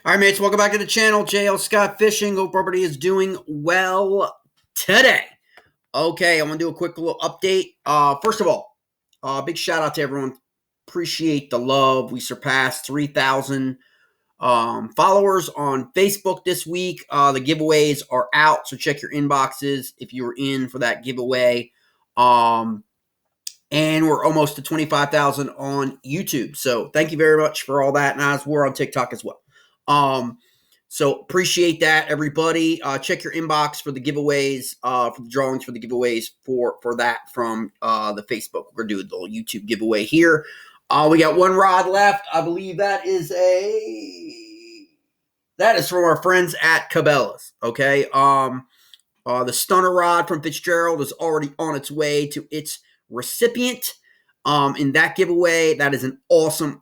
All right, mates, welcome back to the channel. JL Scott Fishing. Hope everybody is doing well today. Okay, I'm going to do a quick little update. First of all, big shout out to everyone. Appreciate the love. We surpassed 3,000 followers on Facebook this week. The giveaways are out, so check your inboxes if you were in for that giveaway. And we're almost to 25,000 on YouTube. So thank you very much for all that. And as we're on TikTok as well. So appreciate that, everybody. Check your inbox for the giveaways, for the drawings for the giveaways for that from the Facebook. We're going to do a little YouTube giveaway here. We got one rod left. I believe that is from our friends at Cabela's. Okay. The stunner rod from Fitzgerald is already on its way to its recipient. In that giveaway, that is an awesome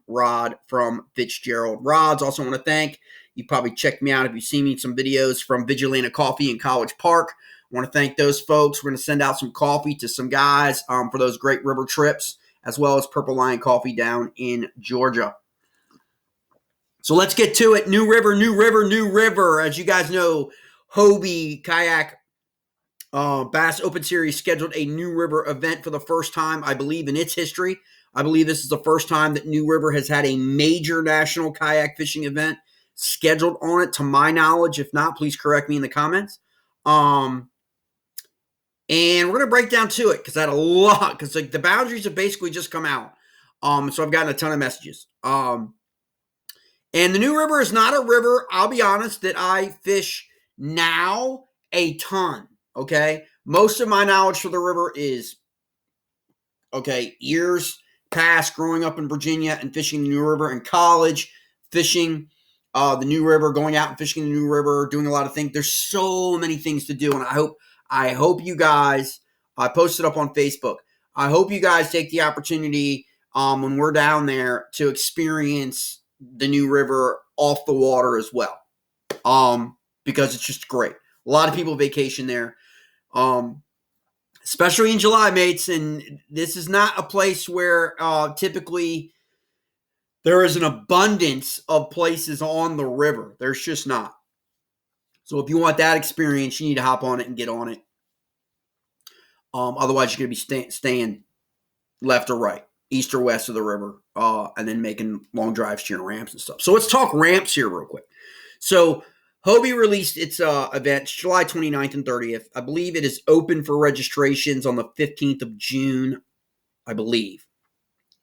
rod from Fitzgerald Rods. Also want to thank, you probably checked me out if you've seen me in some videos from Vigilante Coffee in College Park. I want to thank those folks. We're going to send out some coffee to some guys for those great river trips, as well as Purple Lion Coffee down in Georgia. So let's get to it. New River. As you guys know, Hobie Kayak Bass Open Series scheduled a New River event for the first time, I believe, in its history. I believe this is the first time that New River has had a major national kayak fishing event scheduled on it, to my knowledge. If not, please correct me in the comments. And we're going to break down to it because I had a lot, because like the boundaries have basically just come out. So I've gotten a ton of messages. And the New River is not a river, I'll be honest, that I fish now a ton. Okay, most of my knowledge for the river is, years past growing up in Virginia and fishing the New River in college, fishing the New River, going out and fishing the New River, doing a lot of things. There's so many things to do, and I hope you guys, I posted up on Facebook, I hope you guys take the opportunity when we're down there to experience the New River off the water as well, because it's just great. A lot of people vacation there. Especially in July, mates, and this is not a place where typically there is an abundance of places on the river. There's just not. So if you want that experience, you need to hop on it and get on it. Otherwise, you're going to be staying left or right, east or west of the river, and then making long drives to your ramps and stuff. So let's talk ramps here real quick. So Hobie released its event July 29th and 30th. I believe it is open for registrations on the 15th of June, I believe.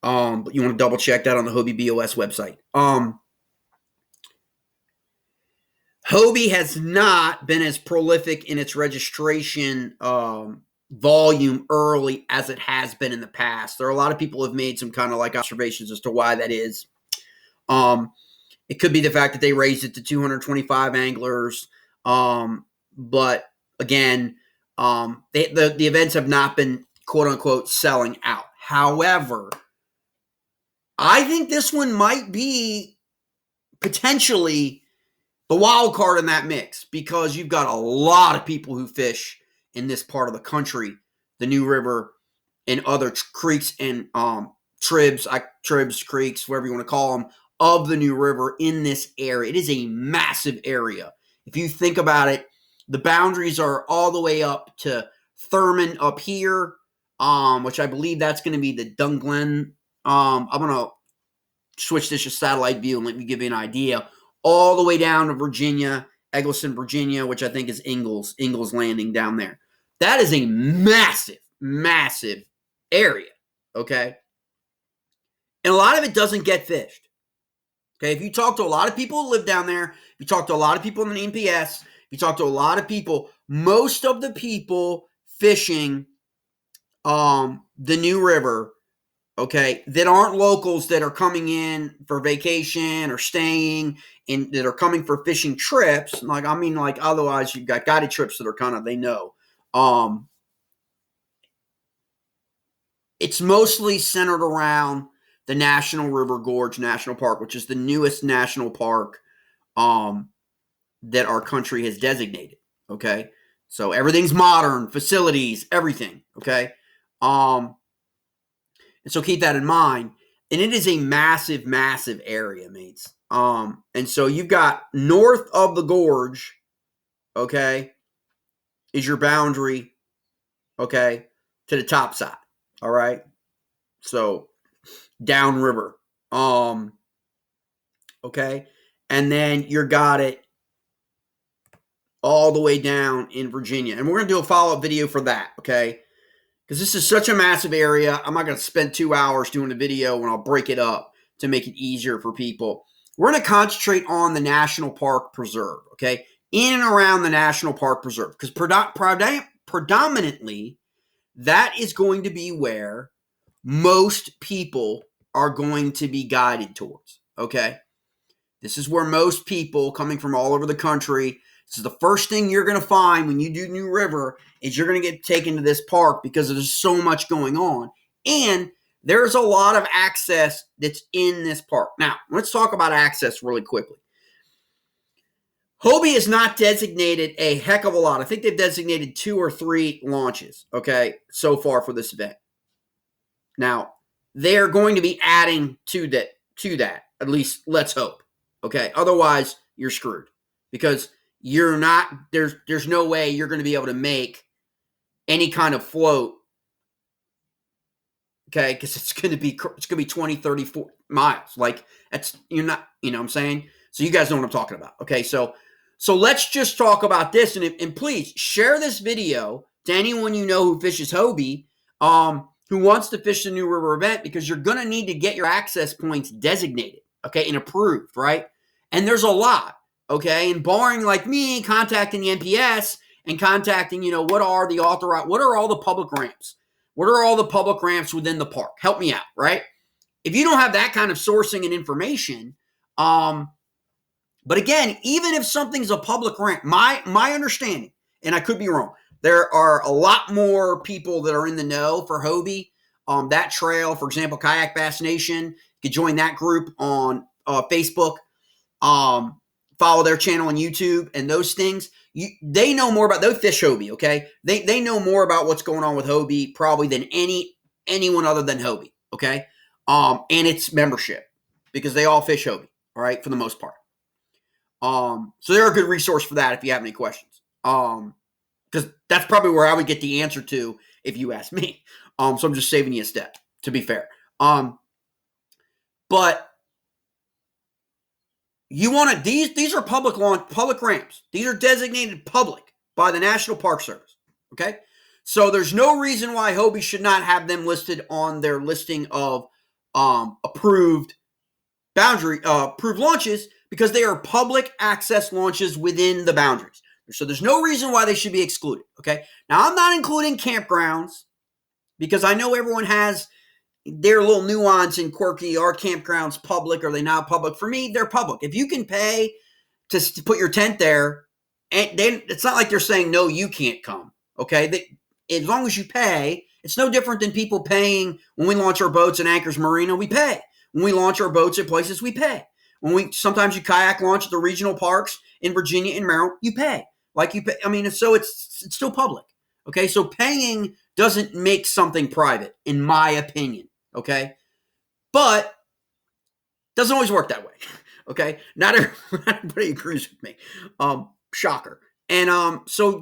But you want to double check that on the Hobie BOS website. Hobie has not been as prolific in its registration volume early as it has been in the past. There are a lot of people who have made some kind of like observations as to why that is. It could be the fact that they raised it to 225 anglers. But again, the events have not been, quote unquote, selling out. However, I think this one might be potentially the wild card in that mix, because you've got a lot of people who fish in this part of the country, the New River and other creeks and tribs, creeks, whatever you want to call them, of the New River in this area. It is a massive area. If you think about it, the boundaries are all the way up to Thurman up here, which I believe that's going to be the Dunglen. I'm going to switch this to satellite view and let me give you an idea. All the way down to Virginia, Egleston, Virginia, which I think is Ingalls Landing down there. That is a massive area, okay? And a lot of it doesn't get fished. Okay, if you talk to a lot of people who live down there, if you talk to a lot of people in the NPS, if you talk to a lot of people, most of the people fishing the New River, okay, that aren't locals, that are coming in for vacation or staying, and that are coming for fishing trips, otherwise you've got guided trips that are kind of, they know. It's mostly centered around the National River Gorge National Park, which is the newest national park that our country has designated, okay? So everything's modern, facilities, everything, okay? And so keep that in mind. And it is a massive, massive area, mates. And so you've got north of the gorge, okay, is your boundary, okay, to the top side. All right. So downriver. Okay. And then you got it all the way down in Virginia. And we're going to do a follow-up video for that, okay? Because this is such a massive area. I'm not going to spend 2 hours doing a video when I'll break it up to make it easier for people. We're going to concentrate on the National Park Preserve, okay? In and around the National Park Preserve. Because predominantly, that is going to be where most people are going to be guided towards, okay? This is where most people coming from all over the country, this is the first thing you're going to find when you do New River is you're going to get taken to this park because there's so much going on. And there's a lot of access that's in this park. Now, let's talk about access really quickly. Hobie has not designated a heck of a lot. I think they've designated 2 or 3 launches, okay, so far for this event. Now, they're going to be adding to that. At least let's hope. Okay. Otherwise, you're screwed because you're not. There's no way you're going to be able to make any kind of float. Okay, because it's going to be 20, 30, 40 miles. Like you're not. You know what I'm saying? So you guys know what I'm talking about. Okay. So let's just talk about this and please share this video to anyone you know who fishes Hobie. Who wants to fish the New River event because you're going to need to get your access points designated, okay, and approved, right? And there's a lot, okay? And barring like me contacting the NPS and contacting, what are all the public ramps? What are all the public ramps within the park? Help me out, right? If you don't have that kind of sourcing and information, but again, even if something's a public ramp, my understanding, and I could be wrong, there are a lot more people that are in the know for Hobie. That trail, for example, Kayak Bass Nation, you could join that group on Facebook. Follow their channel on YouTube and those things. They know more about those fish Hobie, okay? They know more about what's going on with Hobie probably than anyone other than Hobie, okay? And its membership because they all fish Hobie, all right, for the most part. So they're a good resource for that if you have any questions. Because that's probably where I would get the answer to if you ask me. So I'm just saving you a step, to be fair. But you want to, these are public ramps. These are designated public by the National Park Service. Okay? So there's no reason why Hobie should not have them listed on their listing of approved launches because they are public access launches within the boundaries. So there's no reason why they should be excluded, okay? Now, I'm not including campgrounds because I know everyone has their little nuance and quirky. Are campgrounds public? Are they not public? For me, they're public. If you can pay to put your tent there, and then it's not like they're saying, no, you can't come, okay? As long as you pay, it's no different than people paying when we launch our boats at Anchors Marina, we pay. When we launch our boats at places, we pay. Sometimes you kayak launch at the regional parks in Virginia and Maryland, you pay. Like you pay, so it's still public. Okay, so paying doesn't make something private, in my opinion. Okay, but doesn't always work that way. Okay, not everybody agrees with me. Shocker. And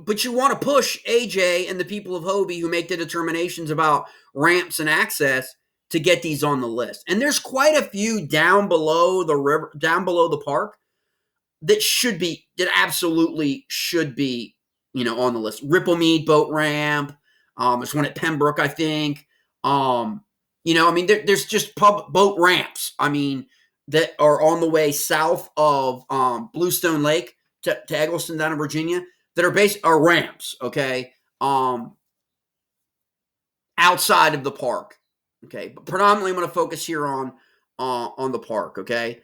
but you want to push AJ and the people of Hobie who make the determinations about ramps and access to get these on the list. And there's quite a few down below the river, down below the park that absolutely should be, on the list. Ripplemead boat ramp. There's one at Pembroke, I think. There's just boat ramps. That are on the way south of Bluestone Lake to Eggleston down in Virginia that are ramps. Okay, outside of the park. Okay, but predominantly I'm going to focus here on the park. Okay.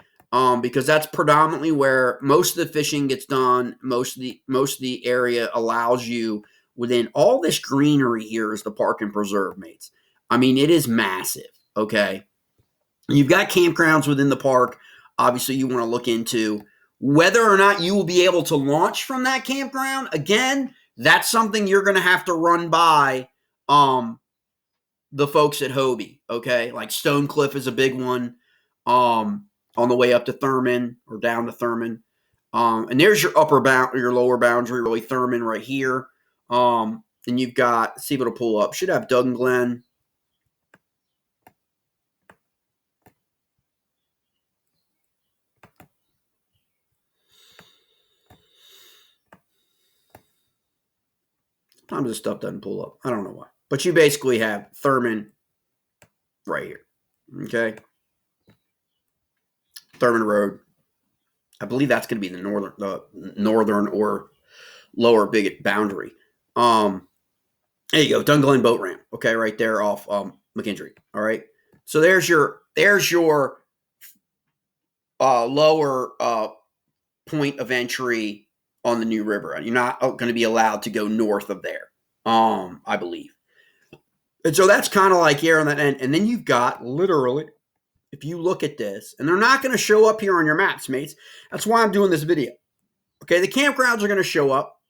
Because that's predominantly where most of the fishing gets done. Most of the area allows you within all this greenery here is the park and preserve, mates. It is massive. Okay. You've got campgrounds within the park. Obviously, you want to look into whether or not you will be able to launch from that campground. Again, that's something you're going to have to run by the folks at Hobie, okay? Like Stone Cliff is a big one on the way up to Thurman or down to Thurman. And there's your your lower boundary, really Thurman right here. And you've got, see if it'll pull up. Should have Doug and Glen. Sometimes this stuff doesn't pull up. I don't know why. But you basically have Thurman right here. Okay. Thurman Road. I believe that's going to be the northern or lower big boundary. There you go, Dunglen Boat Ramp. Okay, right there off McKendree. All right. So there's your lower point of entry on the New River. You're not going to be allowed to go north of there, I believe. And so that's kind of like here on that end. And then you've got literally, if you look at this, and they're not going to show up here on your maps, mates. That's why I'm doing this video. Okay, the campgrounds are going to show up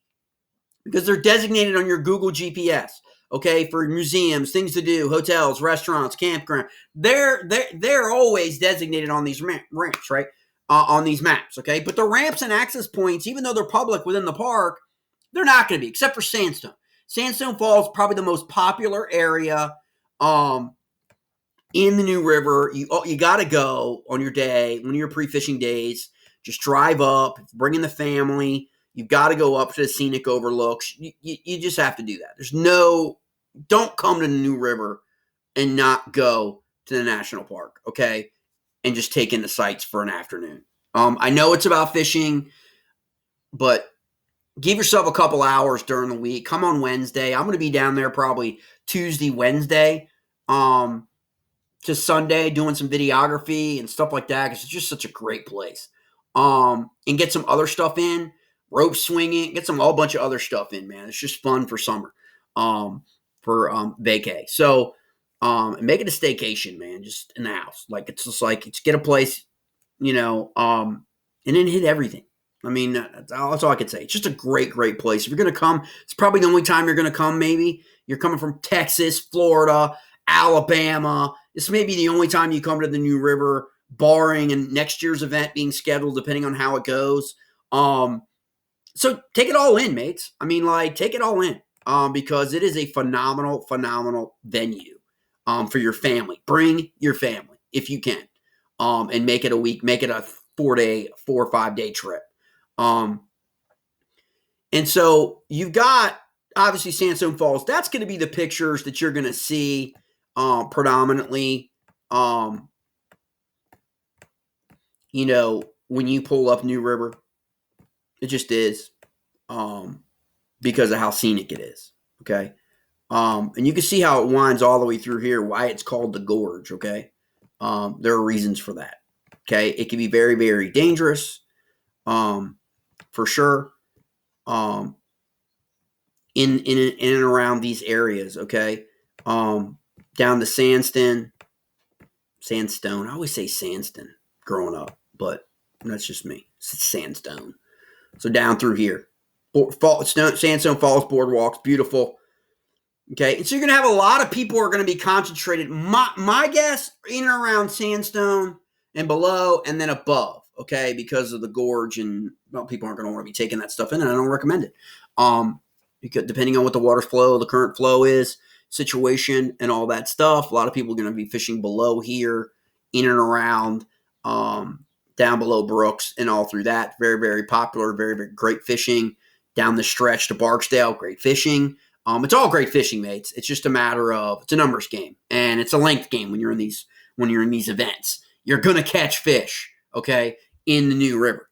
because they're designated on your Google GPS. Okay, for museums, things to do, hotels, restaurants, campground. They're always designated on these ramps, right? On these maps, okay? But the ramps and access points, even though they're public within the park, they're not going to be, except for Sandstone. Sandstone Falls is probably the most popular area in the New River. You got to go on your day, one of your pre-fishing days. Just drive up, bring in the family. You've got to go up to the scenic overlooks. You just have to do that. Don't come to the New River and not go to the national park, okay? And just take in the sights for an afternoon. I know it's about fishing, but give yourself a couple hours during the week. Come on Wednesday. I'm going to be down there probably Tuesday, Wednesday, to Sunday doing some videography and stuff like that because it's just such a great place. And get some other stuff in, rope swinging, get a bunch of other stuff in, man. It's just fun for summer, for vacay. So, and make it a staycation, man, just in the house. Like, it's just like, it's get a place, and then hit everything. I mean, that's all I could say. It's just a great, great place. If you're going to come, it's probably the only time you're going to come, maybe. You're coming from Texas, Florida, Alabama. This may be the only time you come to the New River, barring and next year's event being scheduled, depending on how it goes. So take it all in, mates. I mean, take it all in, because it is a phenomenal, phenomenal venue, for your family. Bring your family if you can, and make it a week, make it a 4 or 5 day trip. And so you've got obviously Sandstone Falls. That's going to be the pictures that you're going to see, predominantly, when you pull up New River. It just is, because of how scenic it is. Okay. And you can see how it winds all the way through here, why it's called the Gorge. Okay. There are reasons for that. Okay. It can be very, very dangerous, for sure, in and around these areas. Okay. Down to Sandstone. I always say Sandstone growing up, but that's just me. It's Sandstone. So down through here, Sandstone Falls boardwalks, beautiful. Okay, and so you're going to have a lot of people who are going to be concentrated. My guess, in and around Sandstone and below, and then above. Okay, because of the gorge, and people aren't going to want to be taking that stuff in, and I don't recommend it. Because depending on what the water flow, the current flow is, situation, and all that stuff, a lot of people are going to be fishing below here, in and around, down below Brooks and all through that. Very, very popular, very, very great fishing. Down the stretch to Barksdale, great fishing. It's all great fishing, mates. It's just a matter of, it's a numbers game, and it's a length game when you're in these events. You're gonna catch fish, okay, in the New River,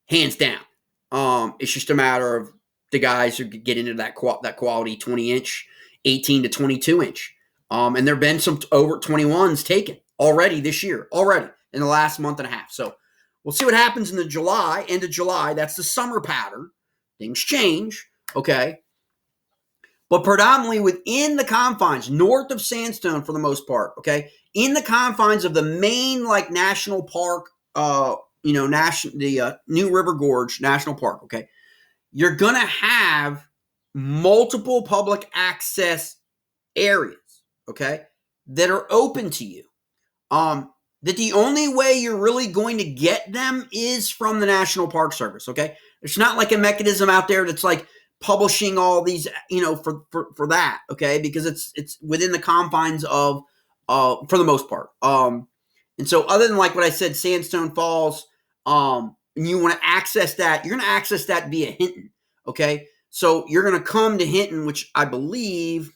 hands down. It's just a matter of the guys who get into that quality 20-inch, 18 to 22-inch. And there have been some over 21s taken already this year, in the last month and a half. So we'll see what happens in the end of July. That's the summer pattern. Things change, okay? But predominantly within the confines, north of Sandstone for the most part, okay? In the confines of the main, national park, the New River Gorge National Park, okay? You're going to have multiple public access areas, okay, that are open to you. That the only way you're really going to get them is from the National Park Service, okay? There's not like a mechanism out there that's like publishing all these, for that, okay? Because it's within the confines of, for the most part. And so other than like what I said, Sandstone Falls, and you want to access that, you're going to access that via Hinton, okay? So you're going to come to Hinton, which I believe,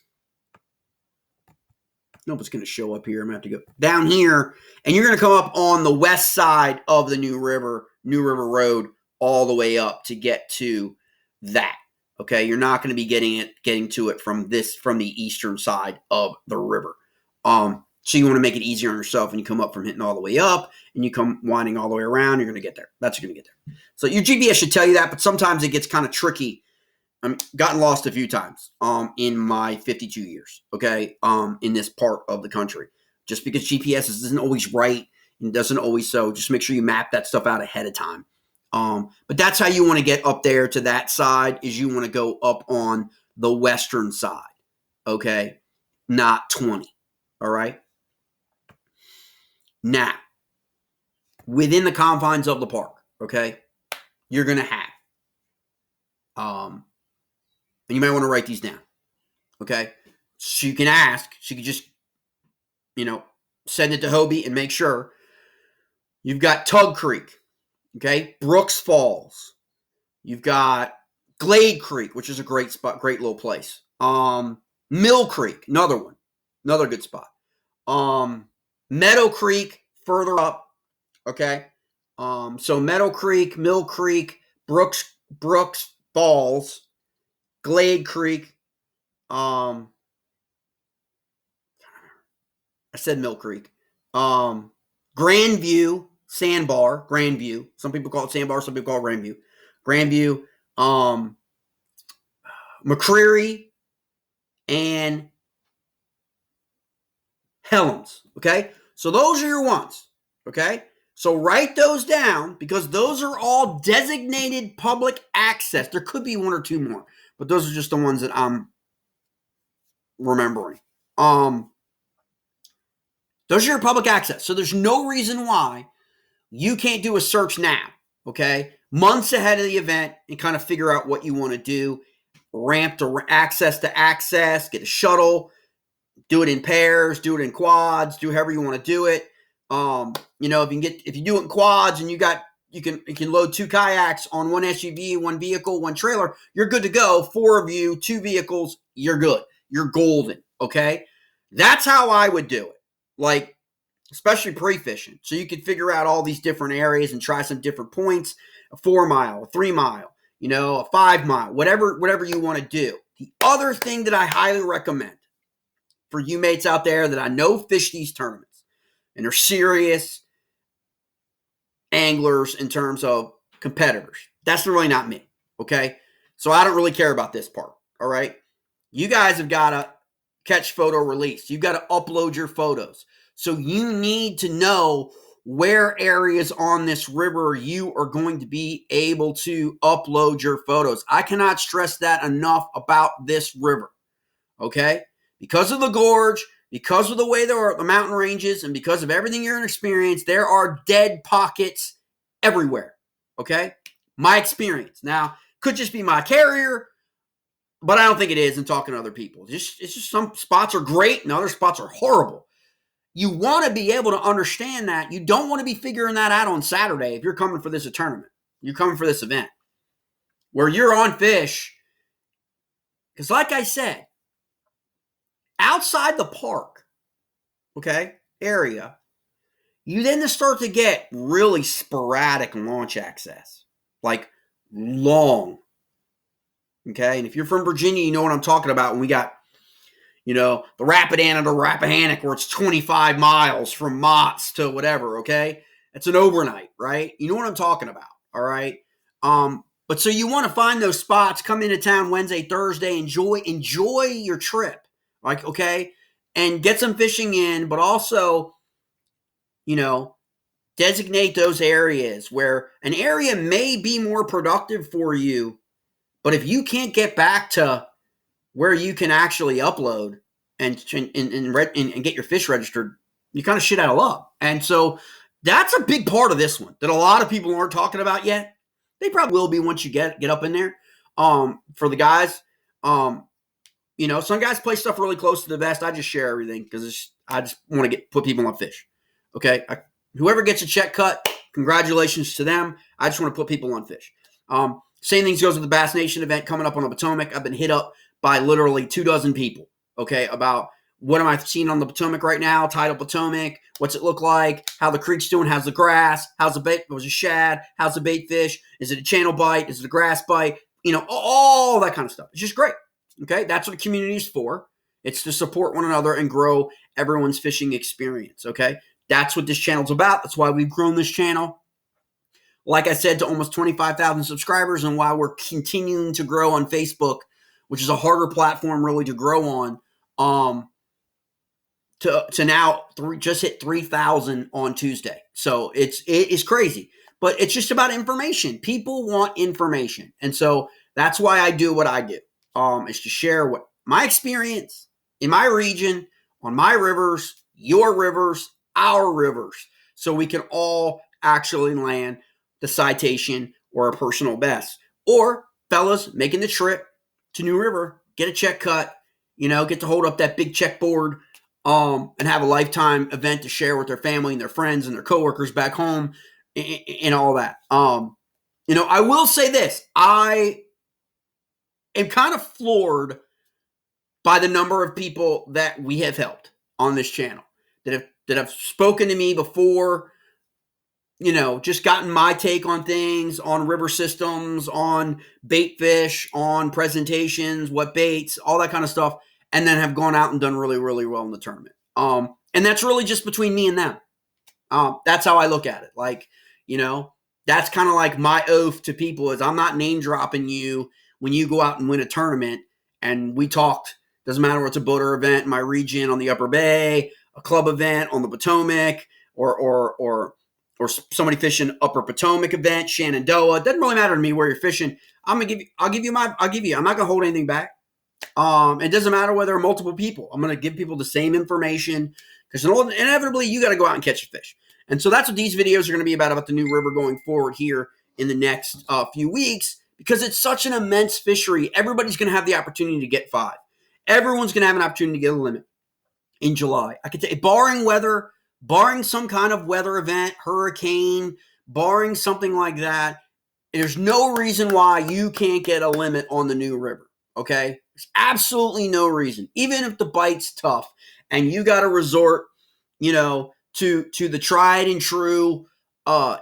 nope, it's going to show up here. I'm going to have to go down here, and you're going to come up on the west side of the New River Road all the way up to get to that. Okay, you're not going to be getting to it from the eastern side of the river. So you want to make it easier on yourself, and you come up from Hinton all the way up, and you come winding all the way around. You're going to get there. That's you're going to get there. So your GPS should tell you that, but sometimes it gets kind of tricky. I've gotten lost a few times in my 52 years, okay, in this part of the country. Just because GPS isn't always right and doesn't always so, just make sure you map that stuff out ahead of time. But that's how you want to get up there to that side, is you want to go up on the western side, okay, not 20, all right? Now, within the confines of the park, okay, you're going to have, and you might want to write these down, okay? So you can ask, so you can just, send it to Hobie and make sure. You've got Tug Creek, okay? Brooks Falls. You've got Glade Creek, which is a great spot, great little place. Mill Creek, another one, another good spot. Meadow Creek, further up, okay? So Meadow Creek, Mill Creek, Brooks Falls, Glade Creek. I said Mill Creek. Grandview Sandbar, Grandview. Some people call it Sandbar, some people call it Grandview. Grandview, McCreary, and Helens. Okay, so those are your ones. Okay, so write those down, because those are all designated public access. There could be one or two more, but those are just the ones that I'm remembering. Those are your public access. So there's no reason why you can't do a search now, okay? Months ahead of the event, and kind of figure out what you want to do. Ramp to access, get a shuttle, do it in pairs, do it in quads, do however you want to do it. If you do it in quads and you can load 2 kayaks on 1 SUV, 1 vehicle, 1 trailer, you're good to go. 4 of you, 2 vehicles, you're good. You're golden, okay? That's how I would do it. Like, especially pre-fishing. So you could figure out all these different areas and try some different points, a 4 mile, a 3 mile, a 5 mile, whatever you want to do. The other thing that I highly recommend for you mates out there that I know fish these tournaments and are serious anglers in terms of competitors. That's really not me, okay? So I don't really care about this part, all right? You guys have got to catch, photo, release. You've got to upload your photos. So you need to know where areas on this river you are going to be able to upload your photos. I cannot stress that enough about this river, okay? Because of the gorge, because of the way there are the mountain ranges, and because of everything you're going to experience, there are dead pockets everywhere, okay? My experience. Now, could just be my carrier, but I don't think it is in talking to other people. It's just some spots are great and other spots are horrible. You want to be able to understand that. You don't want to be figuring that out on Saturday if you're coming for this tournament. You're coming for this event where you're on fish. Because like I said, outside the park, okay, area, you then start to get really sporadic launch access, like long. Okay, and if you're from Virginia, you know what I'm talking about when we got, the Rapidan to Rappahannock, where it's 25 miles from Mott's to whatever, okay? It's an overnight, right? You know what I'm talking about, all right? But so you want to find those spots, come into town Wednesday, Thursday, enjoy your trip, like, okay? And get some fishing in, but also, designate those areas where an area may be more productive for you, but if you can't get back to where you can actually upload, and get your fish registered, you kind of shit out of luck. And so that's a big part of this one that a lot of people aren't talking about yet. They probably will be once you get up in there. For the guys, some guys play stuff really close to the vest. I just share everything because I just want to put people on fish. Okay, whoever gets a check cut, congratulations to them. I just want to put people on fish. Same thing goes with the Bass Nation event coming up on the Potomac. I've been hit up by literally 24 people, okay, about what am I seeing on the Potomac right now, tidal Potomac, what's it look like, how the creek's doing, how's the grass, how's the bait, was it shad, how's the bait fish, is it a channel bite, is it a grass bite, all that kind of stuff. It's just great, okay? That's what the community is for. It's to support one another and grow everyone's fishing experience, okay? That's what this channel's about. That's why we've grown this channel, like I said, to almost 25,000 subscribers, and why we're continuing to grow on Facebook, which is a harder platform really to grow on, to now just hit 3,000 on Tuesday. So it is crazy, but it's just about information. People want information. And so that's why I do what I do, is to share what my experience in my region, on my rivers, your rivers, our rivers, so we can all actually land the citation or a personal best. Or fellas making the trip to New River, get a check cut, get to hold up that big checkboard, and have a lifetime event to share with their family and their friends and their coworkers back home and all that. I will say this. I am kind of floored by the number of people that we have helped on this channel that have spoken to me before, just gotten my take on things, on river systems, on bait fish, on presentations, what baits, all that kind of stuff, and then have gone out and done really, really well in the tournament. And that's really just between me and them. That's how I look at it. That's kind of like my oath to people is I'm not name dropping you when you go out and win a tournament. And we talked, doesn't matter what's a boater event in my region on the Upper Bay, a club event on the Potomac, or somebody fishing Upper Potomac event, Shenandoah. It doesn't really matter to me where you're fishing. I'll give you. I'm not going to hold anything back. It doesn't matter whether there are multiple people. I'm going to give people the same information because inevitably you got to go out and catch a fish. And so that's what these videos are going to be about the New River going forward here in the next few weeks, because it's such an immense fishery. Everybody's going to have the opportunity to get 5. Everyone's going to have an opportunity to get a limit in July. I could say, barring some kind of weather event, hurricane, barring something like that, there's no reason why you can't get a limit on the New River, okay? There's absolutely no reason. Even if the bite's tough and you got to resort, to the tried and true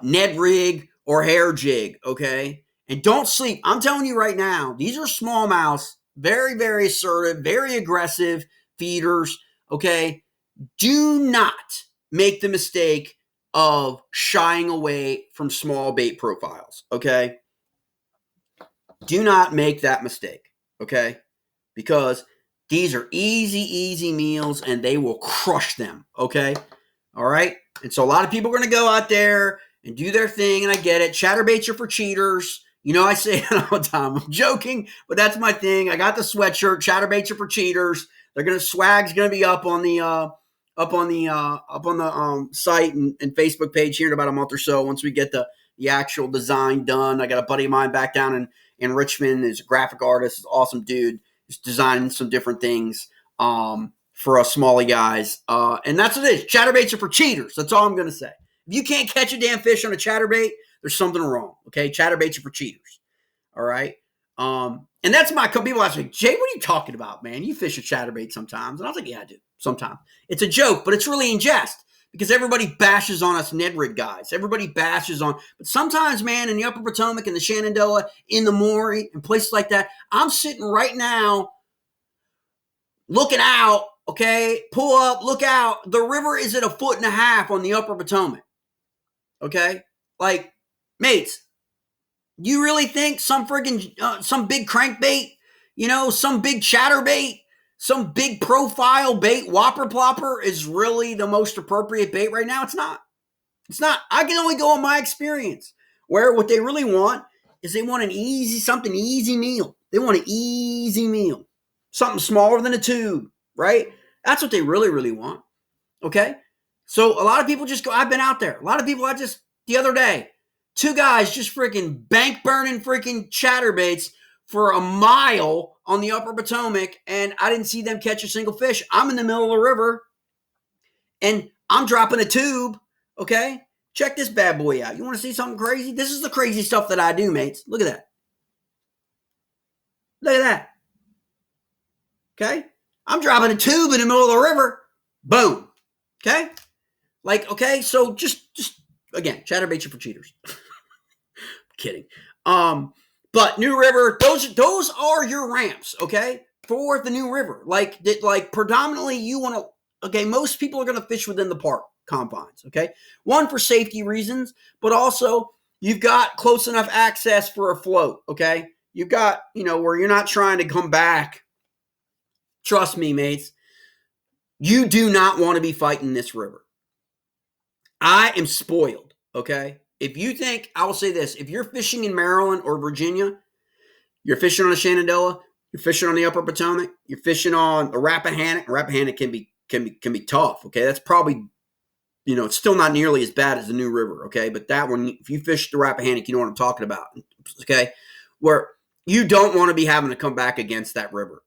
Ned rig or hair jig, okay? And don't sleep. I'm telling you right now, these are smallmouths, very, very assertive, very aggressive feeders, okay? Do not make the mistake of shying away from small bait profiles, okay? Do not make that mistake, okay? Because these are easy meals and they will crush them, okay? All right? And so a lot of people are going to go out there and do their thing, and I get it. Chatterbaits are for cheaters. I say it all the time. I'm joking, but that's my thing. I got the sweatshirt. Chatterbaits are for cheaters. Swag's going to be up on the site and Facebook page here in about a month or so once we get the actual design done. I got a buddy of mine back down in Richmond. He's a graphic artist. He's an awesome dude. He's designing some different things for us smally guys. And that's what it is. Chatterbaits are for cheaters. That's all I'm going to say. If you can't catch a damn fish on a chatterbait, there's something wrong. Okay? Chatterbaits are for cheaters. All right? And that's people ask me, Jay, what are you talking about, man? You fish a chatterbait sometimes. And I was like, yeah, I do. Sometimes. It's a joke, but it's really in jest because everybody bashes on us Ned rig guys. Everybody bashes on. But sometimes, man, in the Upper Potomac and the Shenandoah, in the Maury, and places like that, I'm sitting right now looking out, okay? Pull up, look out. The river is at 1.5 feet on the Upper Potomac, okay? Like, mates, you really think some friggin' some big crankbait, some big chatterbait, some big profile bait, whopper plopper is really the most appropriate bait right now? It's not. It's not. I can only go on my experience, where what they really want is they want something easy meal. They want an easy meal. Something smaller than a tube, right? That's what they really, really want. Okay? So a lot of people just go, I've been out there. A lot of people, the other day, 2 guys just freaking bank burning freaking chatterbaits for a mile on the upper Potomac, and I didn't see them catch a single fish. I'm in the middle of the river, and I'm dropping a tube, okay? Check this bad boy out. You want to see something crazy? This is the crazy stuff that I do, mates. Look at that. Look at that. Okay? I'm dropping a tube in the middle of the river. Boom. Okay? Like, okay, so just again, chatterbaits are for cheaters. Kidding. But New River, those are your ramps, okay? For the New River. Like predominantly you want to, okay, most people are going to fish within the park confines, okay? One, for safety reasons, but also you've got close enough access for a float, okay? You've got, where you're not trying to come back. Trust me, mates. You do not want to be fighting this river. I am spoiled, okay? If you think, I will say this, if you're fishing in Maryland or Virginia, you're fishing on the Shenandoah, you're fishing on the Upper Potomac, you're fishing on the Rappahannock. Rappahannock can be tough, okay? That's probably, it's still not nearly as bad as the New River, okay? But that one, if you fish the Rappahannock, you know what I'm talking about, okay? Where you don't want to be having to come back against that river.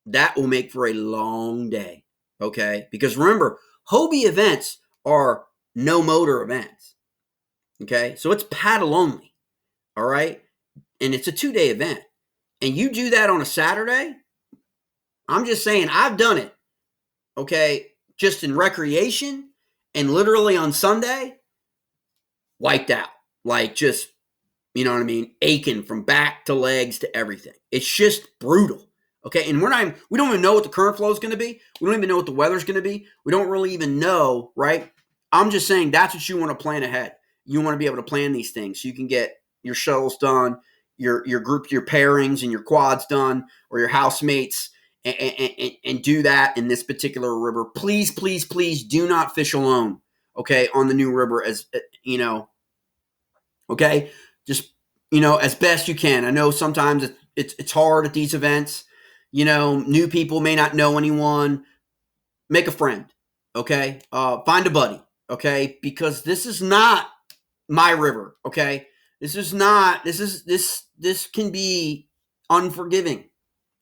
That will make for a long day, okay? Because remember, Hobie events are no motor events, okay? So it's paddle only, all right? And it's a 2-day event. And you do that on a Saturday, I'm just saying, I've done it, okay, just in recreation, and literally on Sunday, wiped out. Like just, you know what I mean, aching from back to legs to everything. It's just brutal. Okay, and we don't even know what the current flow is going to be. We don't even know what the weather's going to be. We don't really even know, right? I'm just saying that's what you want to plan ahead. You want to be able to plan these things so you can get your shuttles done, your group, your pairings and your quads done, or your housemates, and do that in this particular river. Please, please, please do not fish alone, okay, on the New River, as okay? Just, as best you can. I know sometimes it's hard at these events. New people may not know anyone. Make a friend, okay? Find a buddy, okay? Because this is not my river, okay? This can be unforgiving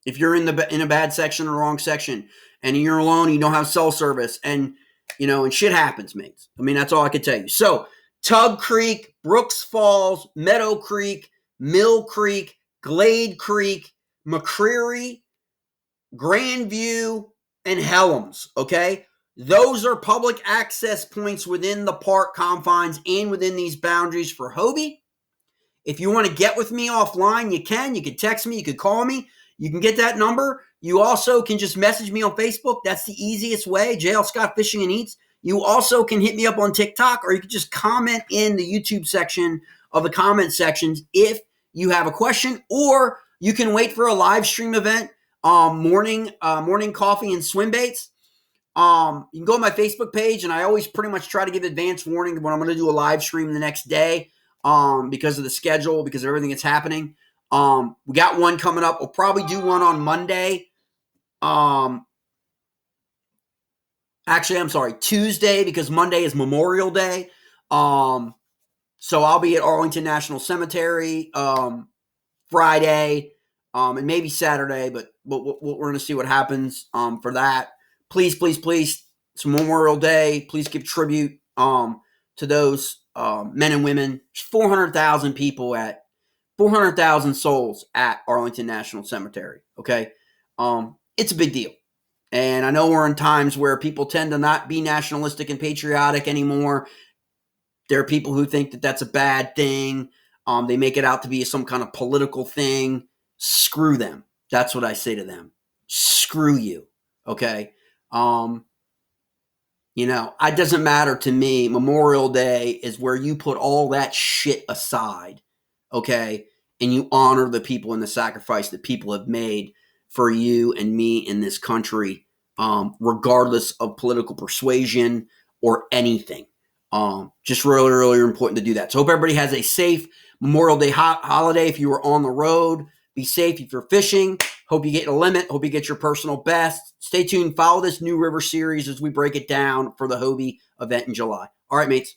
if you're in a bad section or the wrong section, and you're alone, you don't have cell service, and and shit happens, mates. I mean, that's all I can tell you. So, Tug Creek, Brooks Falls, Meadow Creek, Mill Creek, Glade Creek, McCreary, Grandview, and Helms, okay? Those are public access points within the park confines and within these boundaries for Hobie. If you want to get with me offline, you can. You can text me. You can call me. You can get that number. You also can just message me on Facebook. That's the easiest way, JL Scott Fishing and Eats. You also can hit me up on TikTok, or you can just comment in the YouTube section of the comment sections if you have a question, or you can wait for a live stream event, morning coffee and swim baits. You can go on my Facebook page, and I always pretty much try to give advance warning when I'm going to do a live stream the next day, because of the schedule, because of everything that's happening. We got one coming up. We'll probably do one on Monday. Actually, I'm sorry, Tuesday, because Monday is Memorial Day. So I'll be at Arlington National Cemetery Friday, and maybe Saturday, but we're going to see what happens for that. Please, please, please, it's Memorial Day. Please give tribute to those men and women. 400,000 people 400,000 souls at Arlington National Cemetery, okay? It's a big deal. And I know we're in times where people tend to not be nationalistic and patriotic anymore. There are people who think that that's a bad thing. They make it out to be some kind of political thing. Screw them. That's what I say to them. Screw you, okay? It doesn't matter to me. Memorial Day is where you put all that shit aside, okay? And you honor the people and the sacrifice that people have made for you and me in this country, regardless of political persuasion or anything. Just really, really important to do that. So hope everybody has a safe Memorial Day holiday. If you were on the road, be safe. If you're fishing, Hope you get a limit. Hope you get your personal best. Stay tuned. Follow this new river series as we break it down for the Hobie event in July. All right, mates.